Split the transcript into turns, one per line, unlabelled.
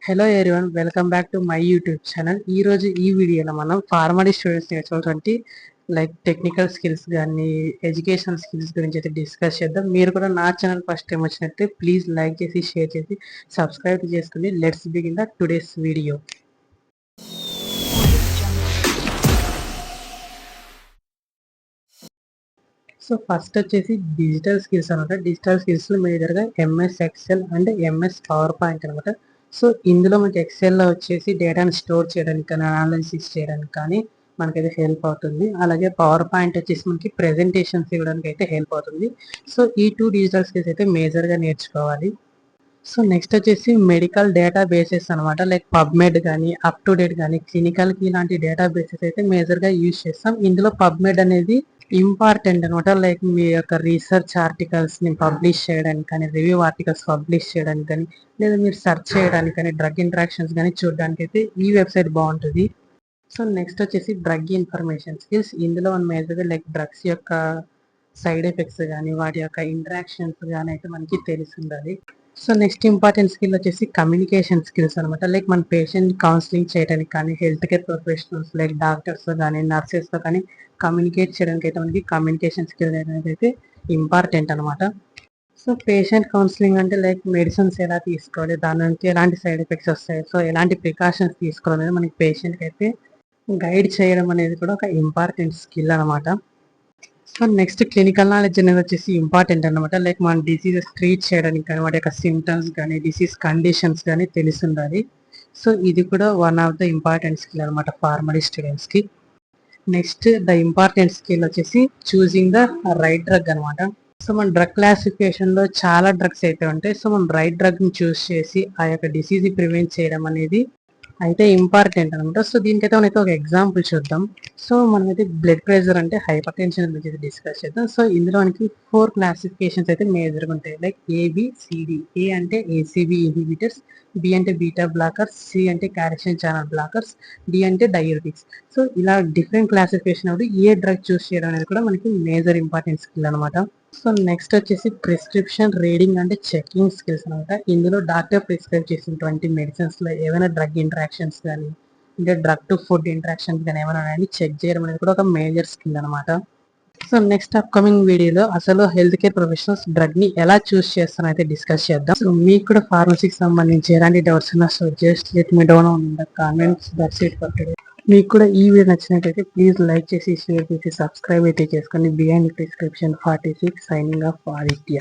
Hello everyone, welcome back to my YouTube channel. ఈ రోజు ఈ వీడియోలో మనం ఫార్మడీ స్టూడెంట్స్ నేర్చుకోవాల్సిన లైక్ టెక్నికల్ స్కిల్స్ కానీ ఎడ్యుకేషనల్ స్కిల్స్ గురించి అయితే డిస్కస్ చేద్దాం. మీరు కూడా నా ఛానల్ ఫస్ట్ టైం వచ్చినట్టే ప్లీజ్ లైక్ చేసి షేర్ చేసి సబ్స్క్రైబ్ చేసుకోండి. Let's begin the today's video. So first వచ్చేసి డిజిటల్ స్కిల్స్ అనమాట. డిజిటల్ స్కిల్స్లో మేజర్గా MS Excel and MS power point అనమాట. సో ఇందులో మనకి ఎక్సెల్లో వచ్చేసి డేటాను స్టోర్ చేయడానికి కానీ అనాలిసిస్ చేయడానికి కానీ మనకైతే హెల్ప్ అవుతుంది. అలాగే పవర్ పాయింట్ వచ్చేసి మనకి ప్రెజెంటేషన్స్ ఇవ్వడానికి అయితే హెల్ప్ అవుతుంది. సో ఈ టూ డిజిటల్ స్కిల్స్ అయితే మేజర్గా నేర్చుకోవాలి. సో నెక్స్ట్ వచ్చేసి మెడికల్ డేటా బేసెస్ అనమాట. లైక్ పబ్మెడ్ కానీ అప్ టు డేట్ కానీ క్లినికల్కి ఇలాంటి డేటా బేసెస్ అయితే మేజర్గా యూజ్ చేస్తాం. ఇందులో పబ్మెడ్ అనేది ఇంపార్టెంట్ అనమాట. లైక్ మీ యొక్క రీసెర్చ్ ఆర్టికల్స్ని పబ్లిష్ చేయడానికి కానీ రివ్యూ ఆర్టికల్స్ పబ్లిష్ చేయడానికి కానీ లేదా మీరు సెర్చ్ చేయడానికి కానీ డ్రగ్ ఇంటరాక్షన్స్ కానీ చూడడానికి అయితే ఈ వెబ్సైట్ బాగుంటుంది. సో నెక్స్ట్ వచ్చేసి డ్రగ్ ఇన్ఫర్మేషన్ స్కిల్స్. ఇందులో మనం మేజర్గా లైక్ డ్రగ్స్ యొక్క సైడ్ ఎఫెక్ట్స్ కానీ వాటి యొక్క ఇంటరాక్షన్స్ కానీ అయితే మనకి తెలిసి ఉండాలి. సో నెక్స్ట్ ఇంపార్టెంట్ స్కిల్ వచ్చేసి కమ్యూనికేషన్ స్కిల్స్ అనమాట. లైక్ మన పేషెంట్ కౌన్సిలింగ్ చేయడానికి కానీ health care professionals like doctors కానీ నర్సెస్తో కానీ కమ్యూనికేట్ చేయడానికి అయితే మనకి కమ్యూనికేషన్ స్కిల్ అనేది అయితే ఇంపార్టెంట్ అనమాట. సో పేషెంట్ కౌన్సిలింగ్ అంటే లైక్ మెడిసిన్స్ ఎలా తీసుకోవాలి, దాని నుంచి ఎలాంటి సైడ్ ఎఫెక్ట్స్ వస్తాయి, సో ఎలాంటి ప్రికాషన్స్ తీసుకోవాలనేది మనకి పేషెంట్కి అయితే గైడ్ చేయడం అనేది కూడా ఒక ఇంపార్టెంట్ స్కిల్ అనమాట. సో నెక్స్ట్ క్లినికల్ నాలెడ్జ్ అనేది వచ్చేసి ఇంపార్టెంట్ అనమాట. లైక్ మన డిసీజెస్ ట్రీట్ చేయడానికి కానీ వాటి యొక్క సిమ్టమ్స్ కానీ డిసీజ్ కండిషన్స్ కానీ తెలిసి ఉండాలి. సో ఇది కూడా one of the important skill అనమాట ఫార్మడీ స్టూడెంట్స్కి. నెక్స్ట్ ద ఇంపార్టెంట్ స్కిల్ వచ్చేసి చూసింగ్ ద రైట్ డ్రగ్ అనమాట. సో మన డ్రగ్ క్లాసిఫికేషన్లో చాలా డ్రగ్స్ అయితే ఉంటాయి. సో మనం రైట్ డ్రగ్ని చూస్ చేసి ఆ యొక్క డిసీజ్ ప్రివెంట్ చేయడం అనేది అయితే ఇంపార్టెంట్ అనమాట. సో దీనికైతే మనైతే ఒక ఎగ్జాంపుల్ చూద్దాం. సో మనమైతే బ్లడ్ ప్రెషర్ అంటే హైపర్ టెన్షన్ గురించి డిస్కస్ చేద్దాం. సో ఇందులో మనకి 4 క్లాసిఫికేషన్స్ అయితే మేజర్గా ఉంటాయి. Like ABCD. ఏ అంటే ఏసీబీ ఇన్హిబిటర్స్, బి అంటే బీటా బ్లాకర్స్, సి అంటే క్యాల్షియం ఛానల్ బ్లాకర్స్, డి అంటే డయూరిటిక్స్. సో ఇలా డిఫరెంట్ క్లాసిఫికేషన్ అప్పుడు ఏ డ్రగ్ చూస్ చేయడం అనేది కూడా మనకి మేజర్ ఇంపార్టెంట్ స్కిల్ అనమాట. సో నెక్స్ట్ వచ్చేసి ప్రిస్క్రిప్షన్ రీడింగ్ అంటే చెకింగ్ స్కిల్స్ అనమాట. ఇందులో డాక్టర్ ప్రిస్క్రైబ్ చేసినటువంటి మెడిసిన్స్లో ఏమైనా డ్రగ్ ఇంటరాక్షన్స్ కానీ అంటే డ్రగ్ టు ఫుడ్ ఇంటరాక్షన్స్ కానీ ఏమైనా ఉన్నాయని చెక్ చేయడం అనేది కూడా ఒక మేజర్ స్కిల్ అనమాట. సో నెక్స్ట్ అప్కమింగ్ వీడియోలో అసలు హెల్త్ కేర్ ప్రొఫెషనల్స్ డ్రగ్ ని ఎలా చూస్ చేస్తారో అయితే డిస్కస్ చేద్దాం. సో మీకు కూడా ఫార్మసీకి సంబంధించి ఎలాంటి డౌట్స్ ఉన్నా so just let me down on the comments. That's it for today. మీకు కూడా ఈ వీడియో నచ్చినట్లయితే ప్లీజ్ లైక్ చేసి షేర్ చేసి సబ్స్క్రైబ్ అయితే చేసుకోండి. Behind prescription 46 signing off Aditya.